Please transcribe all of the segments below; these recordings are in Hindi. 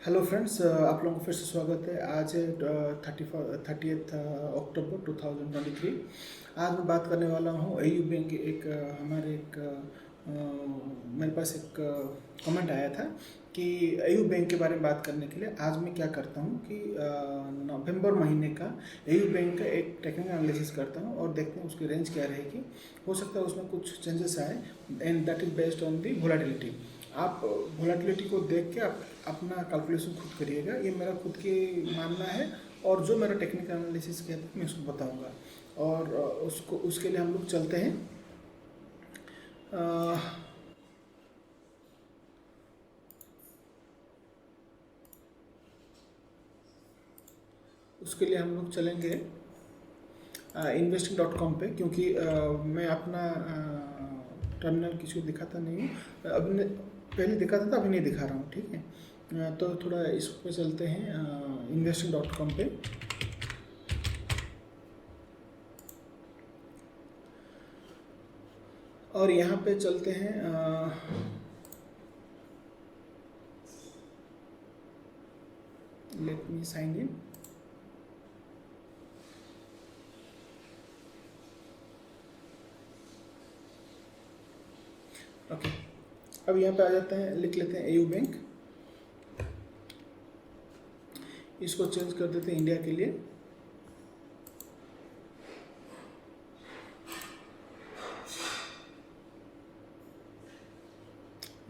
हेलो फ्रेंड्स, आप लोगों को फिर से स्वागत है। आज है 30th अक्टूबर 2023। आज मैं बात करने वाला हूँ एयू बैंक के मेरे पास एक कमेंट आया था कि एयू बैंक के बारे में बात करने के लिए आज मैं क्या करता हूँ कि नवंबर महीने का एयू बैंक का एक टेक्निकल एनालिसिस करता हूँ और देखते हैं उसकी रेंज क्या रहेगी। हो सकता है उसमें कुछ चेंजेस आए and that is based on the volatility. आप वोलेटिलिटी को देख के आप अपना कैलकुलेशन खुद करिएगा। ये मेरा खुद की मानना है और जो मेरा टेक्निकल एनालिसिस कहता है मैं उसको बताऊंगा। और उसके लिए हम लोग चलते हैं। उसके लिए हम लोग चलेंगे investing.com पे, क्योंकि मैं अपना टर्मिनल किसी को दिखाता नहीं हूँ। अभी पहले दिखाता था, अभी नहीं दिखा रहा हूँ, ठीक है। तो थोड़ा इस पे चलते हैं investing.com पे। और यहाँ पे चलते हैं let me sign in. Okay, अब यहाँ पे आ जाते हैं, लिख लेते हैं एयू बैंक। इसको चेंज कर देते हैं इंडिया के लिए।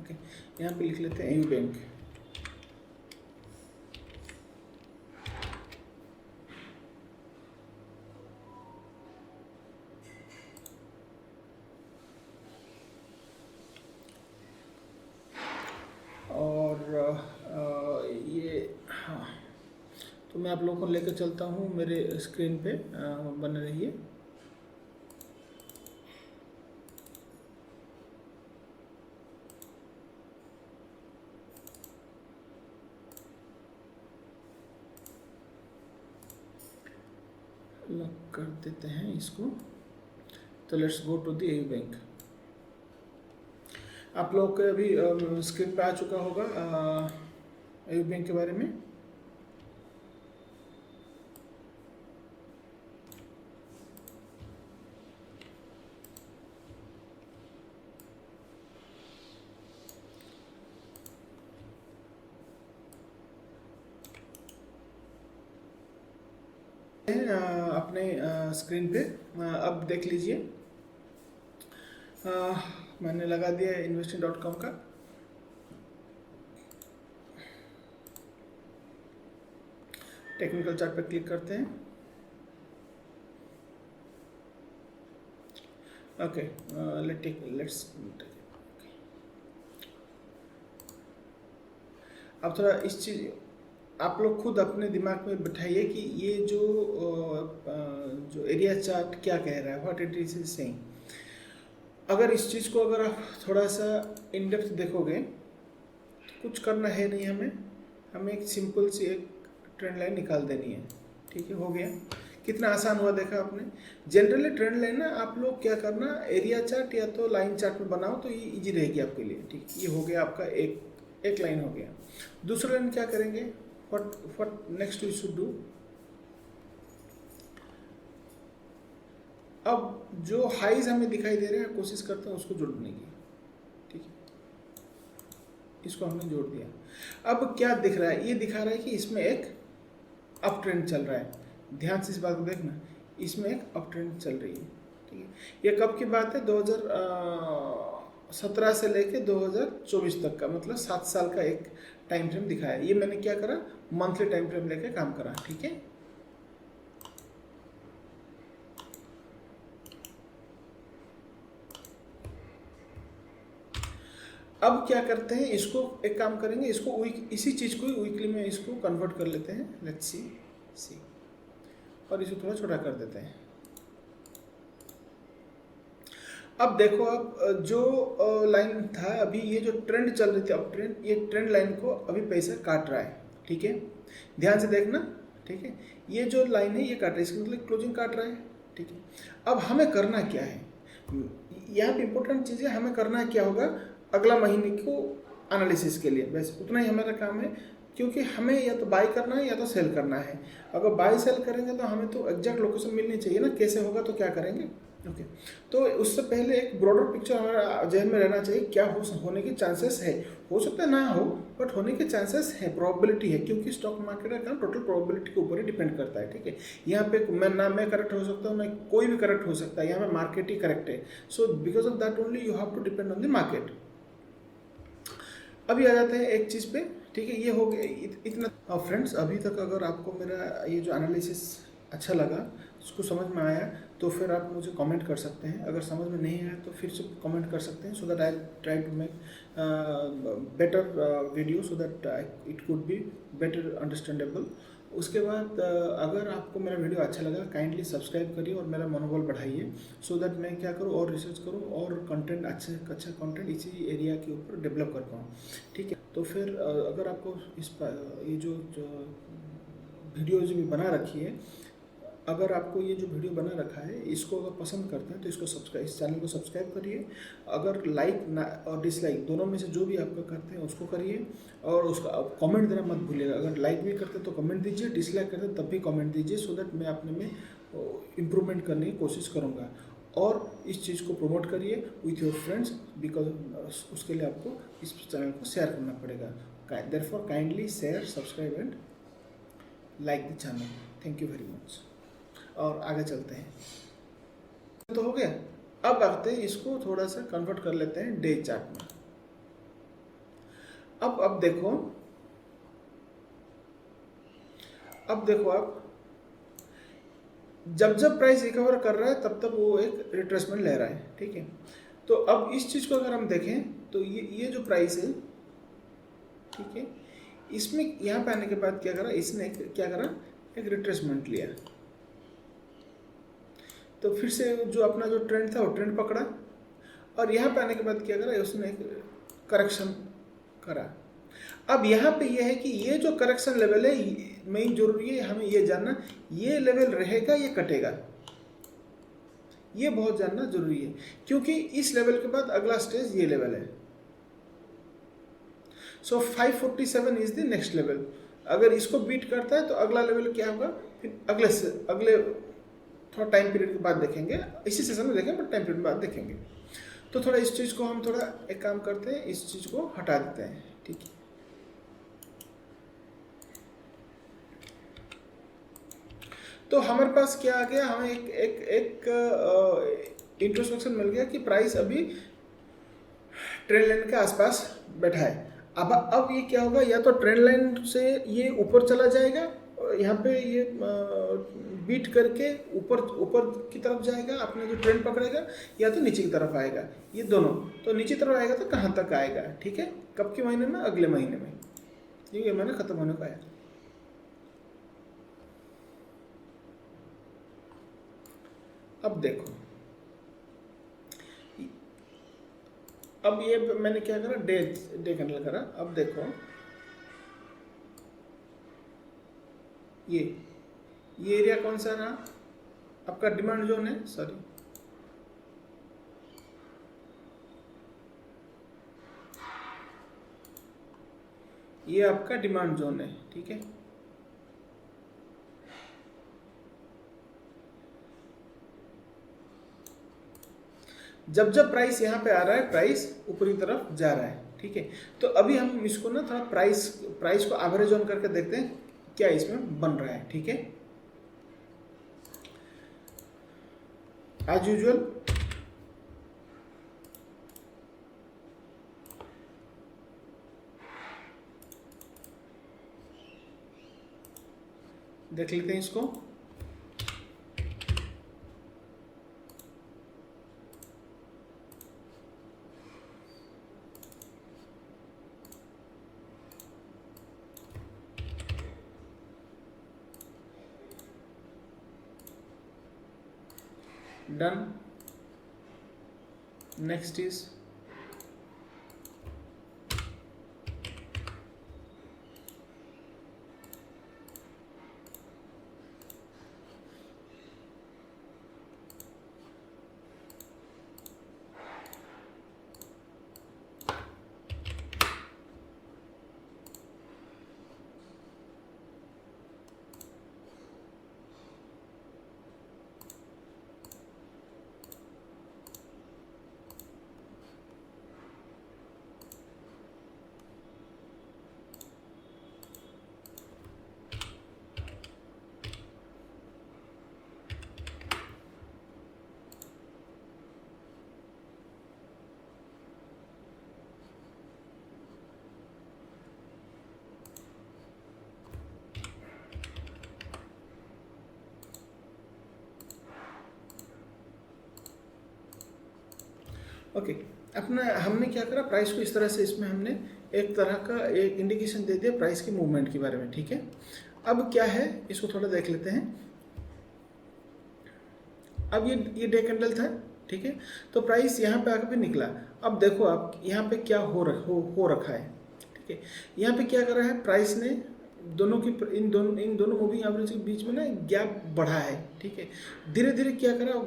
ओके, यहाँ पे लिख लेते हैं एयू बैंक। और ये हाँ, तो मैं आप लोगों को लेकर चलता हूँ मेरे स्क्रीन पे, बने रहिए। लॉक कर देते हैं इसको। तो let's go to the AU bank. आप लोग के अभी स्क्रीन पे आ चुका होगा एयू बैंक के बारे में। अपने स्क्रीन पे अब देख लीजिए। मैंने लगा दिया investing.com का। टेक्निकल चार्ट पे क्लिक करते हैं। ओके, लेट्स अब थोड़ा इस चीज़ आप लोग खुद अपने दिमाग में बैठाइए कि ये जो एरिया चार्ट क्या कह रहा है, व्हाट इट इज सेइंग। अगर इस चीज़ को अगर आप थोड़ा सा इन डेप्थ देखोगे तो कुछ करना है नहीं, हमें एक सिंपल सी एक ट्रेंड लाइन निकाल देनी है। ठीक है, हो गया। कितना आसान हुआ देखा आपने। जनरली ट्रेंड लाइन ना आप लोग क्या करना, एरिया चार्ट या तो लाइन चार्ट में बनाओ तो ये इजी रहेगी आपके लिए। ठीक, ये हो गया आपका एक लाइन हो गया। दूसरा लाइन क्या करेंगे, what next we should do. अब जो हाईज हमें दिखाई दे रहे हैं कोशिश करते हैं उसको जोड़ने की। ठीक है, इसको हमने जोड़ दिया। अब क्या दिख रहा है, ये दिखा रहा है कि इसमें एक अप ट्रेंड चल रहा है। ध्यान से इस बात को देखना, इसमें एक अप ट्रेंड चल रही है। ठीक है, ये कब की बात है, 2017 से लेके 2024 तक का, मतलब 7 साल का एक टाइम फ्रेम दिखाया। ये मैंने क्या करा, मंथली टाइम फ्रेम लेके काम करा। ठीक है, अब क्या करते हैं, इसको एक काम करेंगे, इसको इसी चीज़ को वीकली में इसको कन्वर्ट कर लेते हैं। लेट्स सी और इसको थोड़ा छोटा कर देते हैं। अब देखो, अब जो लाइन था अभी, ये जो ट्रेंड चल रही थी अब ट्रेंड, ये ट्रेंड लाइन को अभी पैसा काट रहा है। ठीक है, ध्यान से देखना। ठीक है, ये जो लाइन है ये काट रहा है, इसका मतलब क्लोजिंग काट रहा है। ठीक है, अब हमें करना क्या है, यहाँ पे इंपॉर्टेंट चीज़ है, हमें करना क्या होगा, अगला महीने को एनालिसिस के लिए बस उतना ही हमारा काम है। क्योंकि हमें या तो बाई करना है या तो सेल करना है। अगर बाई सेल करेंगे तो हमें तो एग्जैक्ट लोकेशन मिलनी चाहिए ना, कैसे होगा तो क्या करेंगे। ओके, तो उससे पहले एक ब्रॉडर पिक्चर हमारा जहन में रहना चाहिए, क्या होने के चांसेस है। हो सकता है ना हो, बट होने के चांसेस है, प्रोबेबिलिटी है, क्योंकि स्टॉक मार्केट का काम टोटल प्रोबेबिलिटी के ऊपर ही डिपेंड करता है। ठीक है, यहाँ पे मैं करेक्ट हो सकता हूँ, ना कोई भी करेक्ट हो सकता है, यहाँ पे मार्केट ही करेक्ट है। So because of that only you have to depend on the market. अभी आ जाते हैं एक चीज़ पे। ठीक है, ये हो गया इतना। फ्रेंड्स, अभी तक अगर आपको मेरा ये जो एनालिसिस अच्छा लगा, उसको समझ में आया, तो फिर आप मुझे कमेंट कर सकते हैं। अगर समझ में नहीं आया तो फिर से कमेंट कर सकते हैं, so that I try to make better video, so that it could be better understandable. उसके बाद अगर आपको मेरा वीडियो अच्छा लगा, काइंडली सब्सक्राइब करिए और मेरा मनोबल बढ़ाइए, सो दैट मैं क्या करूँ और रिसर्च करूँ और कंटेंट अच्छा कंटेंट इसी एरिया के ऊपर डेवलप कर पाऊँ। ठीक है, तो फिर अगर आपको ये जो वीडियो जो भी बना रखी है, अगर आपको ये जो वीडियो बना रखा है इसको अगर पसंद करते हैं तो इस चैनल को सब्सक्राइब करिए। अगर लाइक ना और डिसलाइक दोनों में से जो भी आपका करते हैं उसको करिए, और उसका कमेंट देना मत भूलिएगा। अगर लाइक भी करते हैं तो कमेंट दीजिए, डिसलाइक करते हैं तब भी कमेंट दीजिए, सो दैट मैं अपने में इम्प्रूवमेंट करने की कोशिश करूँगा। और इस चीज़ को प्रमोट करिए विथ योर फ्रेंड्स, बिकॉज उसके लिए आपको इस चैनल को शेयर करना पड़ेगा। Therefore kindly share, subscribe and like the channel. Thank you very much. और आगे चलते हैं, तो हो गया। अब आते हैं, इसको थोड़ा सा कन्वर्ट कर लेते हैं डे चार्ट में। अब देखो, आप जब प्राइस रिकवर कर रहा है तब वो एक रिट्रेसमेंट ले रहा है। ठीक है, तो अब इस चीज़ को अगर हम देखें तो ये जो प्राइस है, ठीक है, इसमें यहाँ पे आने के बाद क्या करा, इसने क्या करा, एक रिट्रेसमेंट लिया, तो फिर से जो अपना जो ट्रेंड था वो ट्रेंड पकड़ा, और यहाँ पे आने के बाद क्या करा, उसने एक करेक्शन करा। अब यहाँ पे ये है कि ये जो करेक्शन लेवल है, मेन जरूरी है हमें ये जानना, ये लेवल रहेगा ये कटेगा, ये बहुत जानना जरूरी है, क्योंकि इस लेवल के बाद अगला स्टेज ये लेवल है। सो 547 इज द नेक्स्ट लेवल। अगर इसको बीट करता है तो अगला लेवल क्या होगा, फिर अगले थोड़ा टाइम पीरियड के बाद देखेंगे, इसी सेशन में देखेंगे, बट टाइम पीरियड बाद देखेंगे। तो थोड़ा इस चीज़ को हम थोड़ा एक काम करते हैं, इस चीज़ को हटा देते हैं। ठीक है, तो हमारे पास क्या आ गया, हमें एक इंट्रोस्पेक्शन मिल गया कि प्राइस अभी ट्रेंड लाइन के आसपास बैठा है। अब ये क्या होगा, या तो ट्रेंड लाइन से ये ऊपर चला जाएगा, यहाँ पे ये बीट करके ऊपर की तरफ जाएगा, अपने जो ट्रेंड पकड़ेगा, या तो नीचे की तरफ आएगा, ये दोनों। तो नीचे तरफ आएगा तो कहाँ तक आएगा, ठीक है, कब के महीने में, अगले महीने में, ये महीना खत्म होने को आया। अब देखो, अब ये मैंने क्या करा, डे कैंडल करा। अब देखो ये एरिया कौन सा रहा, आपका डिमांड जोन है, सॉरी, ये आपका डिमांड जोन है। ठीक है, जब प्राइस यहाँ पे आ रहा है, प्राइस ऊपरी तरफ जा रहा है। ठीक है, तो अभी हम इसको ना थोड़ा प्राइस को एवरेज ऑन करके देखते हैं क्या इसमें बन रहा है। ठीक है, एज यूजुअल देख लेते हैं इसको। डन, नेक्स्ट इज ओके, अपना हमने क्या करा, प्राइस को इस तरह से इसमें हमने एक तरह का एक इंडिकेशन दे दिया प्राइस के मूवमेंट के बारे में, ठीक है। अब क्या है, इसको थोड़ा देख लेते हैं। अब ये डे कैंडल था, ठीक है, तो प्राइस यहाँ पे आके भी निकला। अब देखो आप यहाँ पे क्या हो रखा है, ठीक है। यहाँ पे क्या कर रहा है प्राइस ने, दोनों की इन दोनों मूविंग एवरेज के बीच में ना गैप बढ़ा है, ठीक है। धीरे धीरे क्या करा,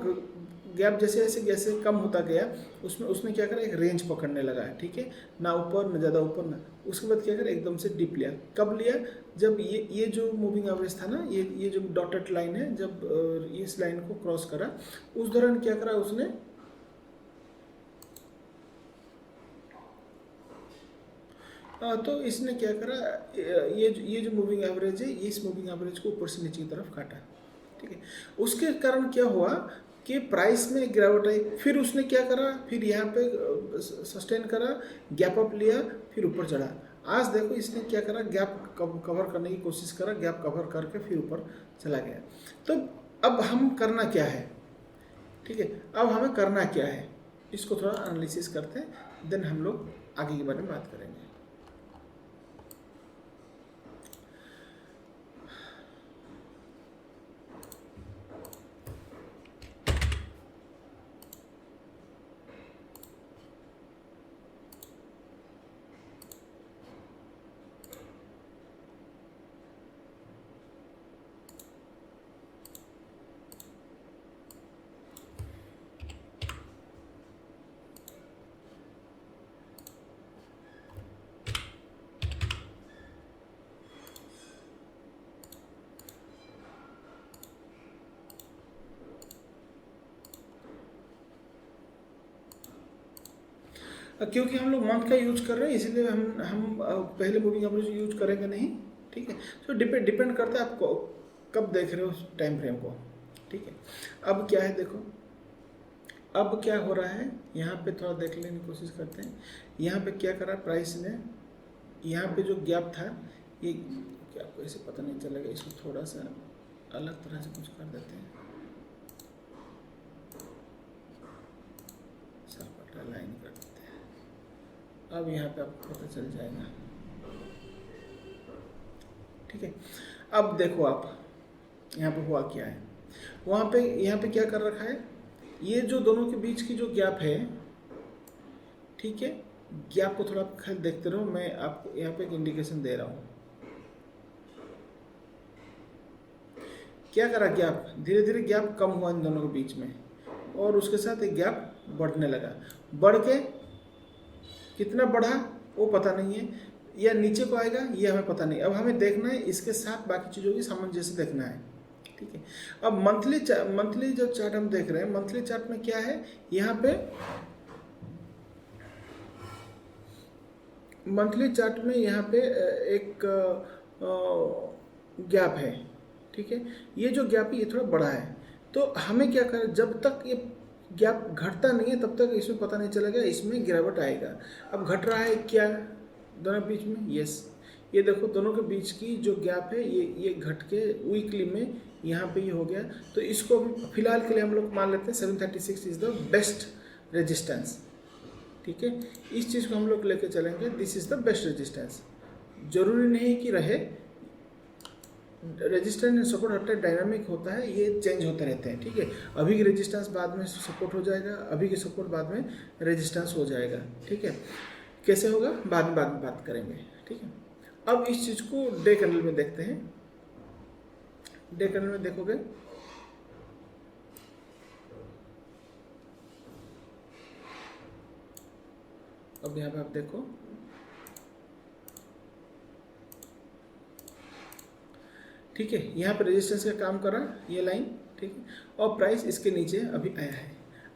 गैप जैसे जैसे जैसे कम होता गया उसमें उसने क्या करा, एक रेंज पकड़ने लगा है, ठीक है, ना ऊपर ना ज़्यादा ऊपर ना। उसके बाद क्या करा, एकदम से डिप लिया। कब लिया, जब ये जो मूविंग एवरेज था ना, ये जो डॉटेड लाइन है, जब इस लाइन को क्रॉस करा, उस दौरान क्या करा उसने, तो इसने क्या करा, ये जो मूविंग एवरेज है, इस मूविंग एवरेज को ऊपर से नीचे की तरफ काटा, ठीक है। उसके कारण क्या हुआ कि प्राइस में गिरावट आई। फिर उसने क्या करा, फिर यहाँ पे सस्टेन करा, गैप अप लिया, फिर ऊपर चढ़ा। आज देखो इसने क्या करा, गैप कवर करने की कोशिश करा, गैप कवर करके फिर ऊपर चला गया। तो अब हम करना क्या है, ठीक है, अब हमें करना क्या है, इसको थोड़ा एनालिसिस करते हैं, देन हम लोग आगे के बारे में बात करेंगे। क्योंकि हम लोग मंथ का यूज कर रहे हैं, इसलिए हम पहले मूविंग एवरेज यूज करेंगे नहीं, ठीक है। तो डिपेंड करता है आपको कब देख रहे हो उस टाइम फ्रेम को, ठीक है। अब क्या है देखो, अब क्या हो रहा है, यहाँ पे थोड़ा देख लेने की कोशिश करते हैं। यहाँ पे क्या करा प्राइस ने, यहाँ पे जो गैप था, ये क्या आपको ऐसे पता नहीं चलेगा, इसको थोड़ा सा अलग तरह से कुछ कर देते हैं, सरपटा लाइन कर देते हैं। अब यहाँ पे आपको पता चल जाएगा, ठीक है। अब देखो आप यहाँ पे हुआ क्या है, वहाँ पे यहाँ पे क्या कर रखा है, ये जो दोनों के बीच की जो गैप है, ठीक है, गैप को थोड़ा खैर देखते रहो, मैं आपको यहाँ पे एक इंडिकेशन दे रहा हूँ। क्या करा, गैप धीरे धीरे गैप कम हुआ इन दोनों के बीच में, और उसके साथ एक गैप बढ़ने लगा। बढ़ के कितना बढ़ा वो पता नहीं है, या नीचे को आएगा ये हमें पता नहीं। अब हमें देखना है इसके साथ बाकी चीज़ों की सामंजस्य देखना है, ठीक है। अब मंथली जो चार्ट हम देख रहे हैं, मंथली चार्ट में क्या है, यहाँ पे मंथली चार्ट में यहाँ पे एक गैप है, ठीक है। ये जो गैप है ये थोड़ा बड़ा है, तो हमें क्या करें, जब तक ये गैप घटता नहीं है तब तक इसमें पता नहीं चलेगा, इसमें गिरावट आएगा। अब घट रहा है क्या दोनों के बीच में, यस, ये देखो दोनों के बीच की जो गैप है ये घट के वीकली में यहाँ पे ये हो गया। तो इसको फिलहाल के लिए हम लोग मान लेते हैं 736 इज़ द बेस्ट रेजिस्टेंस, ठीक है। इस चीज़ को हम लोग लेके चलेंगे, this is the best resistance. जरूरी नहीं कि रहे, resistance and support her time dynamic होता है, ये चेंज होते रहते हैं, ठीक है। अभी की रेजिस्टेंस बाद में सपोर्ट हो जाएगा, अभी की सपोर्ट बाद में रेजिस्टेंस हो जाएगा, ठीक है। कैसे होगा बाद में बात करेंगे, ठीक है। अब इस चीज़ को डे कैंडल में देखते हैं। डे कैंडल में देखोगे अब यहाँ पे आप देखो, ठीक है, यहाँ पे रेजिस्टेंस का काम कर रहा है ये लाइन, ठीक है, और प्राइस इसके नीचे अभी आया है।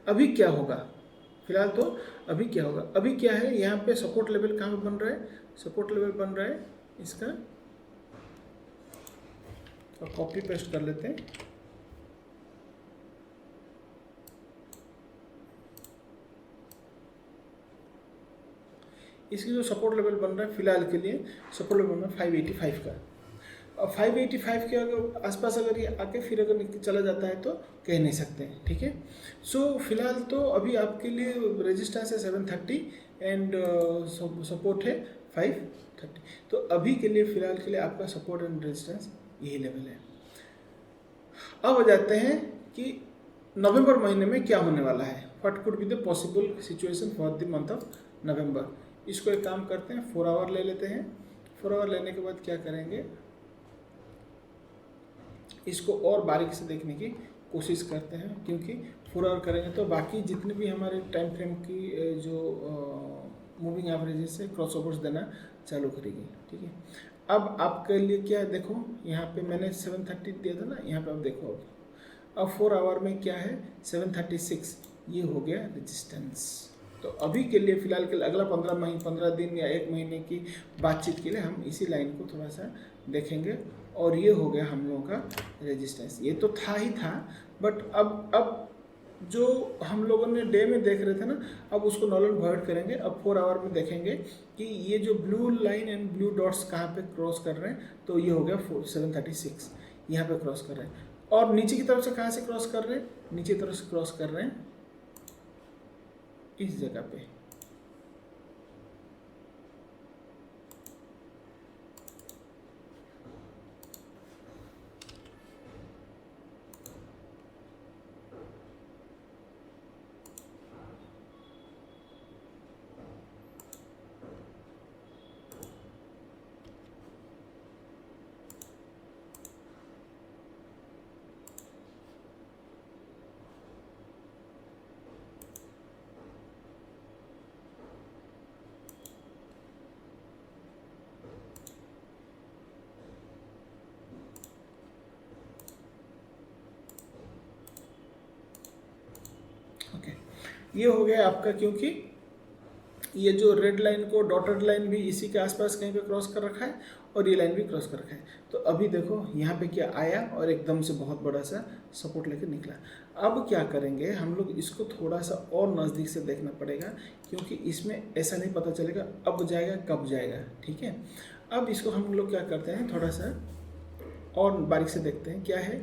अभी क्या होगा, फिलहाल तो अभी क्या होगा, अभी क्या है, यहाँ पे सपोर्ट लेवल कहाँ पे बन रहा है, सपोर्ट लेवल बन रहा है इसका, तो कॉपी पेस्ट कर लेते हैं। इसकी जो सपोर्ट लेवल बन रहा है फिलहाल के लिए, सपोर्ट लेवल बन रहा है 585 का। 585 के अगर आसपास अगर ये आके फिर अगर चला जाता है तो कह नहीं सकते हैं, ठीक है। सो फिलहाल तो अभी आपके लिए रेजिस्टेंस है 730 एंड सपोर्ट है 530। तो अभी के लिए फिलहाल के लिए आपका सपोर्ट एंड रेजिस्टेंस यही लेवल है। अब आ जाते हैं कि नवंबर महीने में क्या होने वाला है, what could be the possible situation for the month of November. इसको एक काम करते हैं, 4 आवर ले लेते हैं। 4 आवर लेने के बाद क्या करेंगे, इसको और बारीक से देखने की कोशिश करते हैं, क्योंकि 4 आवर करेंगे तो बाकी जितने भी हमारे टाइम फ्रेम की जो मूविंग एवरेजेस से क्रॉस ओवर्स देना चालू करेगी, ठीक है। अब आपके लिए क्या है, देखो यहाँ पे मैंने 730 दिया था ना, यहाँ पे आप देखो अब 4 आवर में क्या है 736, ये हो गया रेजिस्टेंस। तो अभी के लिए फिलहाल के लिए अगला 15 दिन या 1 महीने की बातचीत के लिए हम इसी लाइन को थोड़ा सा देखेंगे, और ये हो गया हम लोगों का रेजिस्टेंस। ये तो था ही था, बट अब जो हम लोगों ने डे में देख रहे थे ना, अब उसको नल एंड वॉइड करेंगे। अब 4 आवर में देखेंगे कि ये जो blue line and blue dots कहाँ पे क्रॉस कर रहे हैं, तो ये हो गया 736, यहाँ पे क्रॉस कर रहे हैं। और नीचे की तरफ से कहाँ से क्रॉस कर रहे हैं, नीचे की तरफ से क्रॉस कर रहे हैं इस जगह पे। ओके, ये हो गया आपका, क्योंकि ये जो रेड लाइन को डॉटेड लाइन भी इसी के आसपास कहीं पे क्रॉस कर रखा है और ये लाइन भी क्रॉस कर रखा है। तो अभी देखो यहाँ पे क्या आया और एकदम से बहुत बड़ा सा सपोर्ट लेके निकला। अब क्या करेंगे हम लोग, इसको थोड़ा सा और नज़दीक से देखना पड़ेगा, क्योंकि इसमें ऐसा नहीं पता चलेगा अब जाएगा कब जाएगा, ठीक है। अब इसको हम लोग क्या करते हैं, थोड़ा सा और बारीक से देखते हैं क्या है।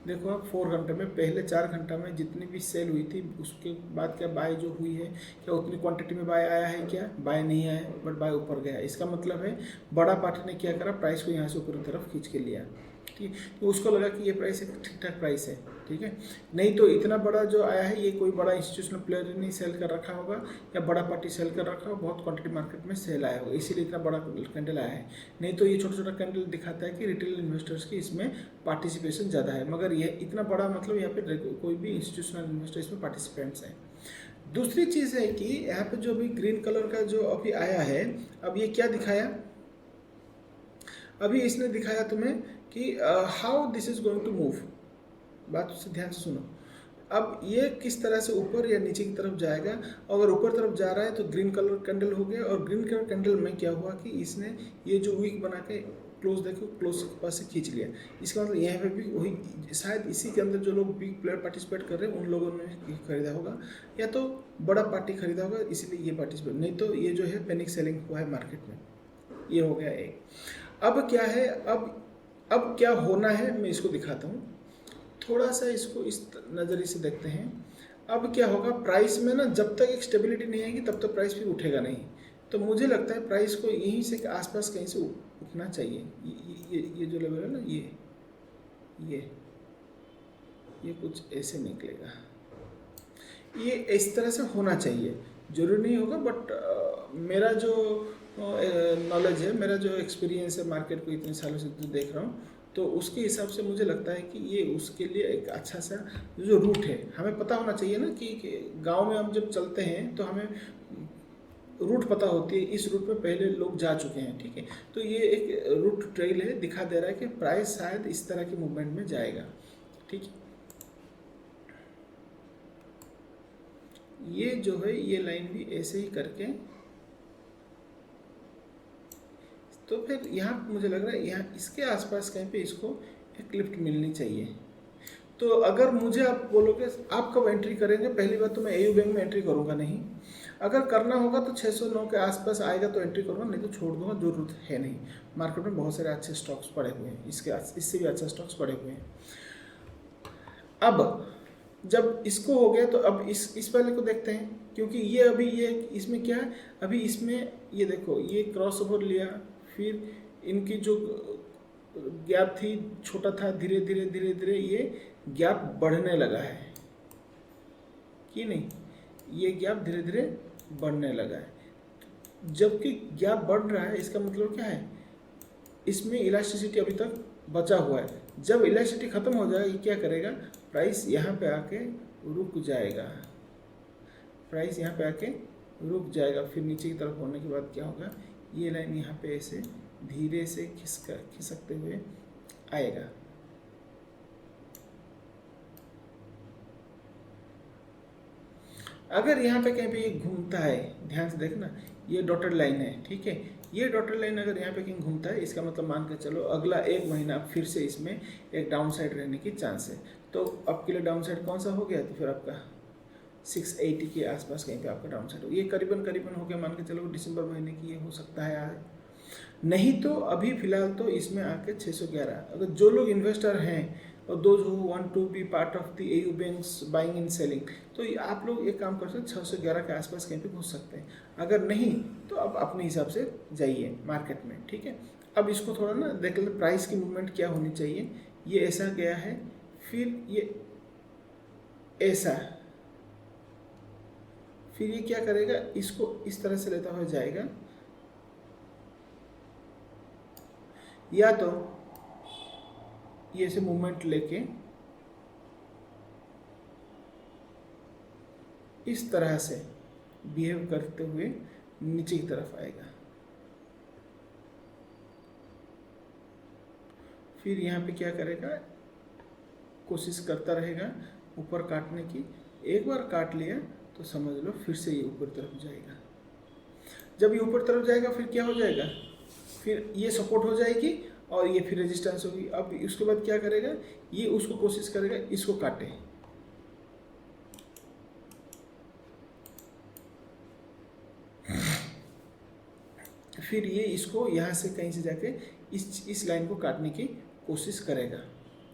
देखो आप 4 घंटे में, पहले 4 घंटा में जितनी भी सेल हुई थी, उसके बाद क्या बाय जो हुई है, क्या उतनी क्वांटिटी में बाय आया है, क्या बाय नहीं आया, बट बाय ऊपर गया। इसका मतलब है बड़ा पार्टी ने क्या करा, प्राइस को यहाँ से ऊपर की तरफ खींच के लिया, ठीक। तो उसको लगा कि ये प्राइस एक ठीक ठाक प्राइस है, ठीक है। नहीं तो इतना बड़ा जो आया है, ये कोई बड़ा इंस्टीट्यूशनल प्लेयर ने सेल कर रखा होगा या बड़ा पार्टी सेल कर रखा होगा, बहुत क्वांटिटी मार्केट में सेल आया होगा, इसीलिए इतना बड़ा कैंडल आया है। नहीं तो ये छोटा छोटा कैंडल दिखाता है कि रिटेल इन्वेस्टर्स की इसमें पार्टिसिपेशन ज़्यादा है, मगर यह इतना बड़ा मतलब यहाँ पे कोई भी इंस्टीट्यूशनल इन्वेस्टर इसमें पार्टिसिपेंट्स हैं। दूसरी चीज़ है कि यहाँ पे जो अभी ग्रीन कलर का जो अभी आया है, अब ये क्या दिखाया, अभी इसने दिखाया तुम्हें कि how this is going to move. बात से ध्यान से सुनो, अब ये किस तरह से ऊपर या नीचे की तरफ जाएगा। अगर ऊपर तरफ जा रहा है तो ग्रीन कलर कैंडल हो गया, और ग्रीन कलर कैंडल में क्या हुआ कि इसने ये जो वीक बना के क्लोज, देखो क्लोज के पास से खींच लिया। इसका मतलब यहाँ पे भी वही, शायद इसी के अंदर जो लोग बिग प्लेयर पार्टिसिपेट कर रहे हैं उन लोगों ने खरीदा होगा, या तो बड़ा पार्टी खरीदा होगा इसलिए ये पार्टिसिपेट, नहीं तो ये जो है पैनिक सेलिंग हुआ है मार्केट में। ये हो गया एक। अब क्या है, अब क्या होना है मैं इसको दिखाता हूँ, थोड़ा सा इसको इस नज़रिए से देखते हैं। अब क्या होगा, प्राइस में ना जब तक एक स्टेबिलिटी नहीं आएगी तब तक प्राइस फिर उठेगा नहीं। तो मुझे लगता है प्राइस को यहीं से आसपास कहीं से उठना चाहिए। ये जो लेवल है ना, ये कुछ ऐसे निकलेगा, ये इस तरह से होना चाहिए। जरूरी नहीं होगा, बट मेरा जो नॉलेज है, मेरा जो एक्सपीरियंस है मार्केट को इतने सालों से जो देख रहा हूँ, तो उसके हिसाब से मुझे लगता है कि ये उसके लिए एक अच्छा सा जो रूट है, हमें पता होना चाहिए ना कि गांव में हम जब चलते हैं तो हमें रूट पता होती है, इस रूट में पहले लोग जा चुके हैं, ठीक है। तो ये एक रूट ट्रेल है, दिखा दे रहा है कि प्राइस शायद इस तरह के मूवमेंट में जाएगा, ठीक है। ये जो है ये लाइन भी ऐसे ही करके, तो फिर यहाँ मुझे लग रहा है यहाँ इसके आसपास कहीं पे इसको एक लिफ्ट मिलनी चाहिए। तो अगर मुझे आप बोलोगे आप कब एंट्री करेंगे, पहली बात तो मैं एयू बैंक में एंट्री करूँगा नहीं। अगर करना होगा तो 609 के आसपास आएगा तो एंट्री करूँगा, नहीं तो छोड़ दूंगा, जरूरत है नहीं। मार्केट में बहुत सारे अच्छे स्टॉक्स पड़े हुए हैं, इससे भी अच्छे स्टॉक्स पड़े हुए हैं। अब जब इसको हो गया तो अब इस वाले को देखते हैं, क्योंकि ये अभी ये इसमें क्या है, अभी इसमें ये देखो ये क्रॉस ओवर लिया, फिर इनकी जो गैप थी छोटा था, धीरे धीरे धीरे धीरे ये गैप बढ़ने लगा है कि नहीं, ये गैप धीरे धीरे बढ़ने लगा है। जबकि गैप बढ़ रहा है इसका मतलब क्या है, इसमें इलास्टिसिटी अभी तक बचा हुआ है। जब इलास्टिसिटी खत्म हो जाएगा ये क्या करेगा, प्राइस यहाँ पे आके रुक जाएगा, प्राइस यहाँ पे आके रुक जाएगा। फिर नीचे की तरफ होने के बाद क्या होगा, ये लाइन यहाँ पे ऐसे धीरे से खिसकते हुए आएगा। अगर यहाँ पे कहीं पे ये घूमता है, ध्यान से देखना, ये डॉटेड लाइन है, ठीक है, ये डॉटेड लाइन अगर यहाँ पे कहीं घूमता है, इसका मतलब मान के चलो अगला 1 महीना फिर से इसमें एक डाउन साइड रहने की चांस है। तो आपके लिए डाउन साइड कौन सा हो गया, तो फिर आपका 680 के आसपास कहीं पे आपका डाउन साइड हो, ये करीबन हो गया, मान के चलो दिसंबर महीने की ये हो सकता है यार। नहीं तो अभी फिलहाल तो इसमें आके 611, अगर जो लोग इन्वेस्टर हैं और those who want to be part of the AU bank's buying and selling, तो आप लोग एक काम कर सकते हैं, 611 के आसपास कहीं पे घुस सकते हैं। अगर नहीं तो आप अपने हिसाब से जाइए मार्केट में, ठीक है। अब इसको थोड़ा ना देख लेते प्राइस की मूवमेंट क्या होनी चाहिए। ये ऐसा गया है, फिर ये ऐसा, फिर ये क्या करेगा, इसको इस तरह से लेता हुआ जाएगा, या तो ये ऐसे मूवमेंट लेके इस तरह से बिहेव करते हुए नीचे की तरफ आएगा, फिर यहाँ पे क्या करेगा, कोशिश करता रहेगा ऊपर काटने की। एक बार काट लिया तो समझ लो फिर से ये ऊपर तरफ जाएगा। जब ये ऊपर तरफ जाएगा फिर क्या हो जाएगा, फिर ये सपोर्ट हो जाएगी और ये फिर रेजिस्टेंस होगी। अब उसके बाद क्या करेगा, ये उसको कोशिश करेगा इसको काटे, फिर ये इसको यहाँ से कहीं से जाके इस लाइन को काटने की कोशिश करेगा।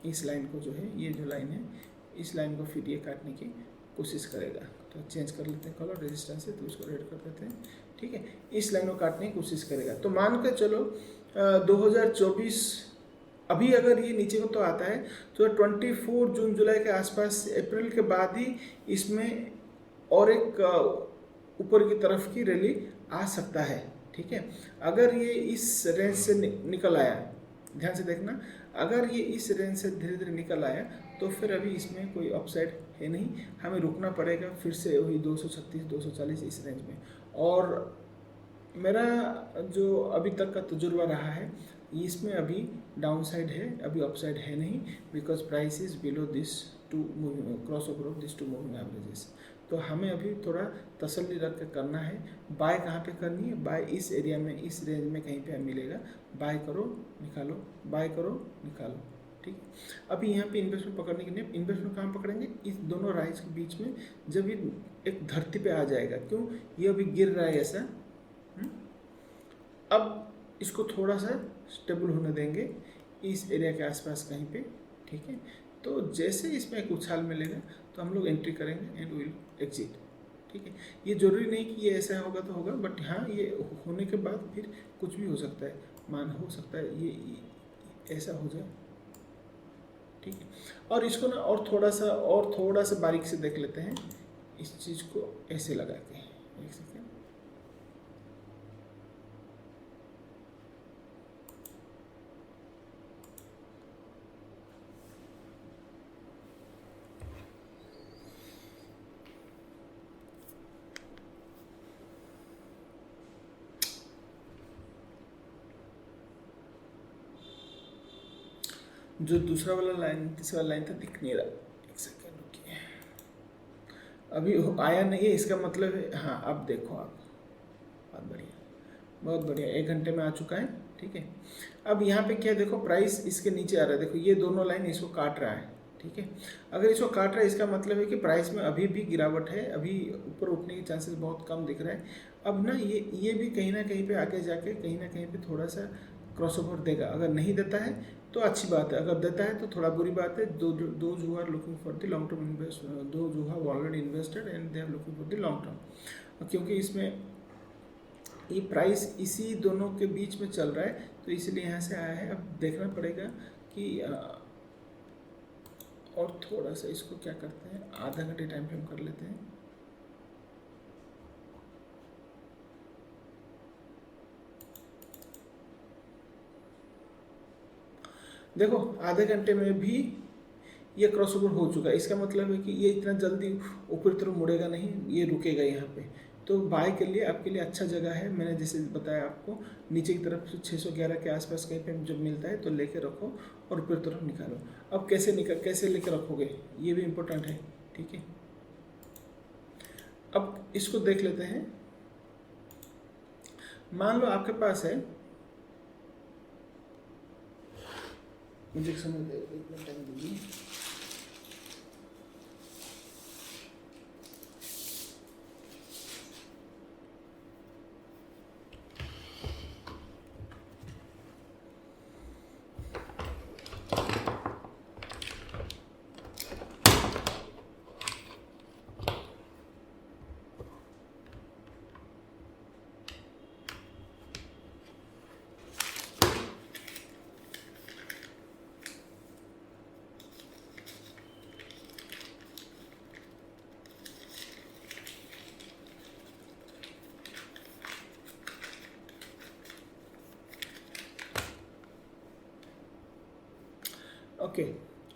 इस लाइन को जो है, ये जो लाइन है, इस लाइन को फिर ये काटने की कोशिश करेगा। तो चेंज कर लेते हैं कलर, रेजिस्टेंस है तो इसको रेड कर देते हैं, ठीक है। इस लाइन को काटने की कोशिश करेगा। तो मान कर चलो 2024 अभी अगर ये नीचे को तो आता है तो 24 जून जुलाई के आसपास, अप्रैल के बाद ही इसमें और एक ऊपर की तरफ की रैली आ सकता है, ठीक है। अगर ये इस रेंज से निकल आया, ध्यान से देखना, अगर ये इस रेंज से धीरे धीरे निकल आया तो फिर अभी इसमें कोई अपसाइड है नहीं, हमें रुकना पड़ेगा फिर से वही 236 240 इस रेंज में। और मेरा जो अभी तक का तजुर्बा रहा है, इसमें अभी डाउन साइड है, अभी अपसाइड है नहीं, because price is below this two moving cross over of this two moving averages. तो हमें अभी थोड़ा तसल्ली रख कर करना है। बाय कहाँ पे करनी है, बाय इस एरिया में, इस रेंज में कहीं पे मिलेगा, बाय करो निकालो, बाय करो निकालो, ठीक। अभी यहाँ पे इन्वेस्टमेंट पकड़ने के लिए, इन्वेस्टमेंट कहाँ पकड़ेंगे, इस दोनों राइज के बीच में, जब ये एक धरती पे आ जाएगा, क्यों, ये अभी गिर रहा है ऐसा। अब इसको थोड़ा सा स्टेबल होने देंगे इस एरिया के आसपास कहीं पे, ठीक है। तो जैसे इसमें एक उछाल मिलेगा तो हम लोग एंट्री करेंगे एंड विल एग्जिट, ठीक है। ये जरूरी नहीं कि ये ऐसा होगा तो होगा, बट हाँ ये होने के बाद फिर कुछ भी हो सकता है, मान हो सकता है ये ऐसा हो जाए, ठीक है। और इसको ना और थोड़ा सा बारीक से देख लेते हैं, इस चीज़ को ऐसे लगा के, एक सेकेंड, जो दूसरा वाला लाइन, तीसरा लाइन था, दिख नहीं रहा, एक सेकेंड रुकिए, अभी आया नहीं है, इसका मतलब है, हाँ अब देखो आप, बहुत बढ़िया बहुत बढ़िया, 1 घंटे में आ चुका है, ठीक है। अब यहाँ पे क्या देखो, प्राइस इसके नीचे आ रहा है, देखो ये दोनों लाइन इसको काट रहा है, ठीक है। अगर इसको काट रहा है इसका मतलब है कि प्राइस में अभी भी गिरावट है, अभी ऊपर उठने के चांसेस बहुत कम दिख रहा है। अब ना ये भी कहीं ना कहीं पे आगे जाके कहीं ना कहीं पे थोड़ा सा क्रॉसओवर देगा। अगर नहीं देता है तो अच्छी बात है, अगर देता है तो थोड़ा बुरी बात है। Those who are looking for the long term invest, those who have already invested and they are looking for the long term, क्योंकि इसमें ये प्राइस इसी दोनों के बीच में चल रहा है तो इसलिए यहाँ से आया है। अब देखना पड़ेगा कि और थोड़ा सा इसको क्या करते हैं, आधा घंटे टाइम फ्रेम कर लेते हैं। देखो आधे घंटे में भी ये क्रॉसओवर हो चुका है, इसका मतलब है कि ये इतना जल्दी ऊपर तरफ मुड़ेगा नहीं, ये रुकेगा यहाँ पे। तो बाय के लिए आपके लिए अच्छा जगह है। मैंने जैसे बताया आपको, नीचे की तरफ से 611 के आसपास कहीं पे जब मिलता है तो लेके रखो और ऊपर तरफ निकालो। अब कैसे लेके रखोगे ये भी इम्पोर्टेंट है, ठीक है। अब इसको देख लेते हैं। मान लो आपके पास है, मुझे समय टाइम दीजिए। ओके,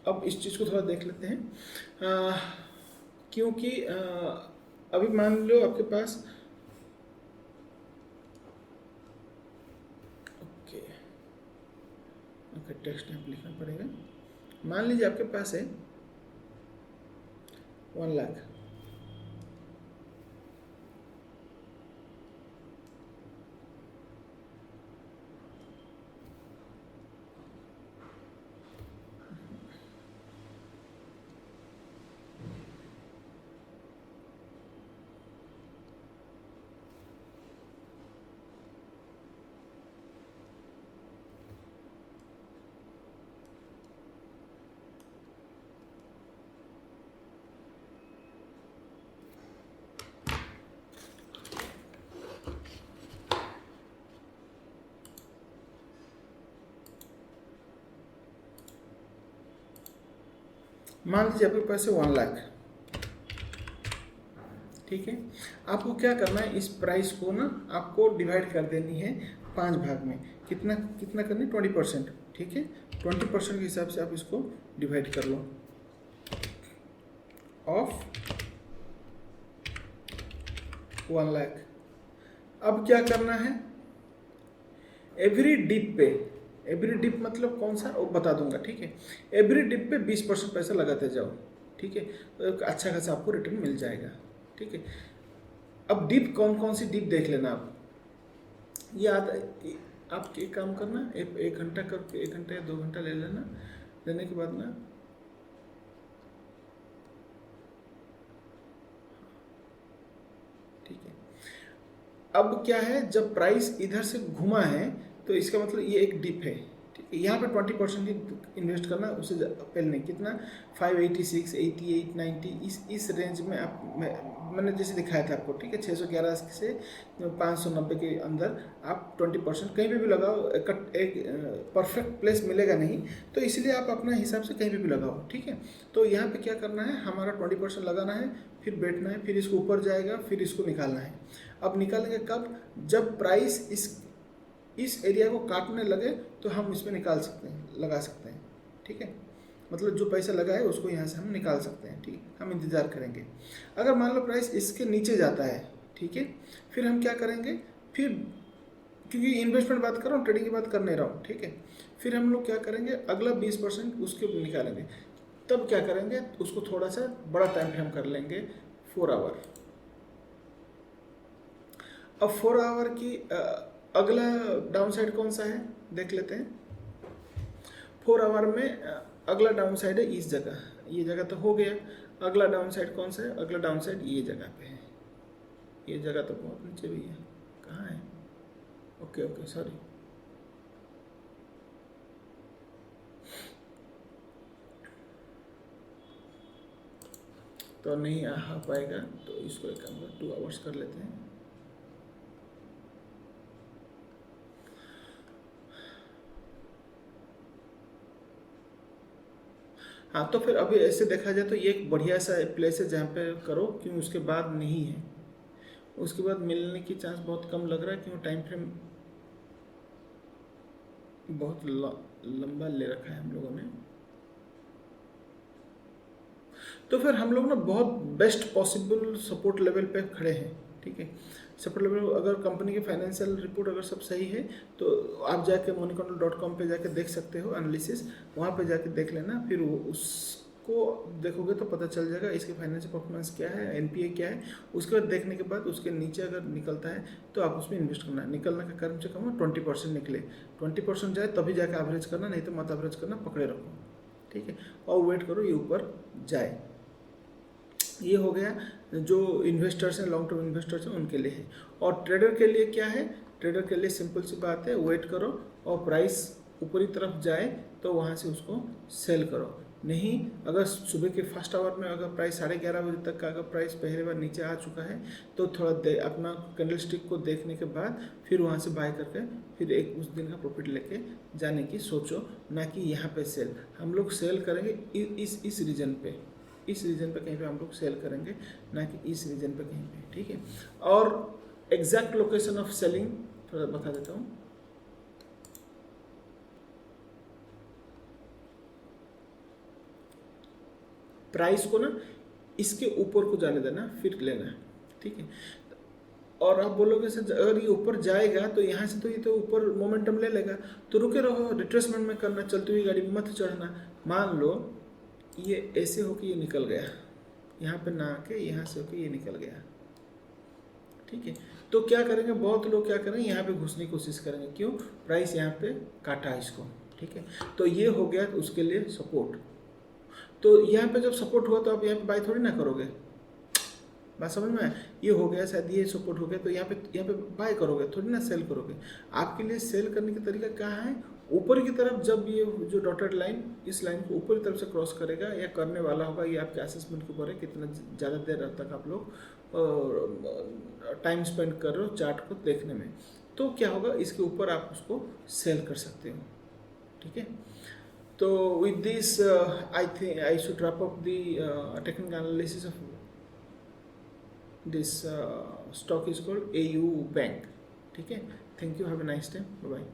अब इस चीज़ को थोड़ा देख लेते हैं। क्योंकि अभी मान लो आपके पास, ओके ओके टेक्स्ट यहाँ लिखना पड़ेगा। मान लीजिए आपके पास है 1 लाख, मान लीजिए आपके पास है 1 लाख, ठीक है। आपको क्या करना है, इस प्राइस को ना आपको डिवाइड कर देनी है 5 भाग में। कितना कितना करनी, 20%, ठीक है। 20% के हिसाब से आप इसको डिवाइड कर लो ऑफ 1 लाख। अब क्या करना है, एवरी डिप पे, एवरी डिप मतलब कौन सा वो बता दूंगा, ठीक है। एवरी डिप पे 20% पैसा लगाते जाओ, ठीक है। तो एक अच्छा खासा आपको रिटर्न मिल जाएगा, ठीक है। अब डिप कौन कौन सी डिप देख लेना आप, ये आप एक काम करना, एक घंटा करके 1 घंटा या 2 घंटा ले लेना। लेने के बाद ना ठीक है। अब क्या है, जब प्राइस इधर से घुमा है तो इसका मतलब ये एक डिप है, ठीक है। यहाँ पे 20% ही इन्वेस्ट करना, उससे पहले नहीं। कितना, 586, 88, 90, इस रेंज में आप, मैंने जैसे दिखाया था आपको, ठीक है। 611 से 590 के अंदर आप 20% कहीं पे भी लगाओ, एक परफेक्ट प्लेस मिलेगा नहीं, तो इसलिए आप अपना हिसाब से कहीं पे भी लगाओ, ठीक है। तो यहाँ पे क्या करना है, हमारा 20% लगाना है, फिर बैठना है, फिर इसको ऊपर जाएगा, फिर इसको निकालना है। अब निकालेंगे कब, जब प्राइस इस एरिया को काटने लगे तो हम इसमें निकाल सकते हैं, लगा सकते हैं, ठीक है। मतलब जो पैसा लगा है उसको यहाँ से हम निकाल सकते हैं, ठीक। हम इंतज़ार करेंगे। अगर मान लो प्राइस इसके नीचे जाता है, ठीक है, फिर हम क्या करेंगे, फिर क्योंकि इन्वेस्टमेंट बात कर रहा हूँ, ट्रेडिंग की बात कर नहीं रहा हूँ, ठीक है। फिर हम लोग क्या करेंगे, अगला 20% उसके निकालेंगे। तब क्या करेंगे, उसको थोड़ा सा बड़ा टाइम फ्रेम कर लेंगे, 4 आवर। अब 4 आवर की अगला डाउन साइड कौन सा है देख लेते हैं। 4 आवर में अगला डाउन साइड है इस जगह, ये जगह तो हो गया। अगला डाउन साइड कौन सा है? अगला डाउन साइड ये जगह पे है। ये जगह तो बहुत नीचे भी है, कहाँ है? Okay okay sorry. तो नहीं आ पाएगा, तो इसको एक काम कर 2 आवर्स कर लेते हैं। हाँ, तो फिर अभी ऐसे देखा जाए तो ये एक बढ़िया सा प्लेस है जहाँ पे करो, क्यों उसके बाद नहीं है, उसके बाद मिलने की चांस बहुत कम लग रहा है, क्यों टाइम फ्रेम बहुत लंबा ले रखा है हम लोगों ने। तो फिर हम लोग ना बहुत बेस्ट पॉसिबल सपोर्ट लेवल पे खड़े हैं, ठीक है। सपोर्ट लेवल, अगर कंपनी की फाइनेंशियल रिपोर्ट अगर सब सही है तो आप जाके moneycontrol.com पे जाके देख सकते हो एनालिसिस, वहाँ पे जाके देख लेना। फिर उसको देखोगे तो पता चल जाएगा इसके फाइनेंशियल परफॉर्मेंस क्या है, एनपीए क्या है। उसके बाद देखने के बाद उसके नीचे अगर निकलता है तो आप उसमें इन्वेस्ट करना है। निकलने का कम से कम 20% निकले, 20% जाए तभी जाके एवरेज करना, नहीं तो मत एवरेज करना, पकड़े रखो, ठीक है। और वेट करो ये ऊपर जाए। ये हो गया जो इन्वेस्टर्स हैं, लॉन्ग टर्म इन्वेस्टर्स हैं उनके लिए है। और ट्रेडर के लिए क्या है? ट्रेडर के लिए सिंपल सी बात है, वेट करो और प्राइस ऊपरी तरफ जाए तो वहाँ से उसको सेल करो। नहीं, अगर सुबह के फर्स्ट आवर में अगर प्राइस 11:30 बजे तक का अगर प्राइस पहले बार नीचे आ चुका है तो थोड़ा अपना कैंडल स्टिक को देखने के बाद फिर वहाँ से बाय करके फिर एक उस दिन का प्रॉफिट लेके जाने की सोचो, ना कि यहाँ पे सेल। हम लोग सेल करेंगे इस रीजन पे, इस रीजन पे कहीं पे हम लोग सेल करेंगे, ना कि इस रीजन पे कहीं पे, ठीक है। और एग्जैक्ट लोकेशन ऑफ सेलिंग थोड़ा बता देता हूँ। प्राइस को ना इसके ऊपर को जाने देना, फिर लेना, ठीक है। और आप बोलोगे सर अगर ये ऊपर जाएगा तो यहाँ से तो ये तो ऊपर मोमेंटम ले लेगा, तो रुके रहो, रिट्रेसमेंट में करना, चलती हुई गाड़ी में मत चढ़ना। मान लो ये ऐसे होके ये निकल गया, यहाँ पे ना आके यहाँ से होके ये निकल गया, ठीक है। तो क्या करेंगे, बहुत लोग क्या करेंगे, यहाँ पे घुसने की कोशिश करेंगे। क्यों? प्राइस यहाँ पे काटा इसको, ठीक है। तो ये हो गया तो उसके लिए सपोर्ट। तो यहाँ पे जब सपोर्ट हुआ तो आप यहाँ पे बाय थोड़ी ना करोगे, बात समझ में आया? ये हो गया, शायद ये सपोर्ट हो गया, तो यहाँ पे बाय करोगे, थोड़ी ना सेल करोगे। आपके लिए सेल करने का तरीका कहाँ है? ऊपर की तरफ जब ये जो डॉटेड लाइन, इस लाइन को ऊपर की तरफ से क्रॉस करेगा या करने वाला होगा, ये आपके असेसमेंट के ऊपर है कितना ज़्यादा देर तक आप लोग टाइम स्पेंड कर रहे हो चार्ट को देखने में। तो क्या होगा, इसके ऊपर आप उसको सेल कर सकते हो, ठीक है। तो with this I think I should wrap up the technical analysis of this stock is called AU Bank, ठीक है। Thank you, have a nice day, bye bye.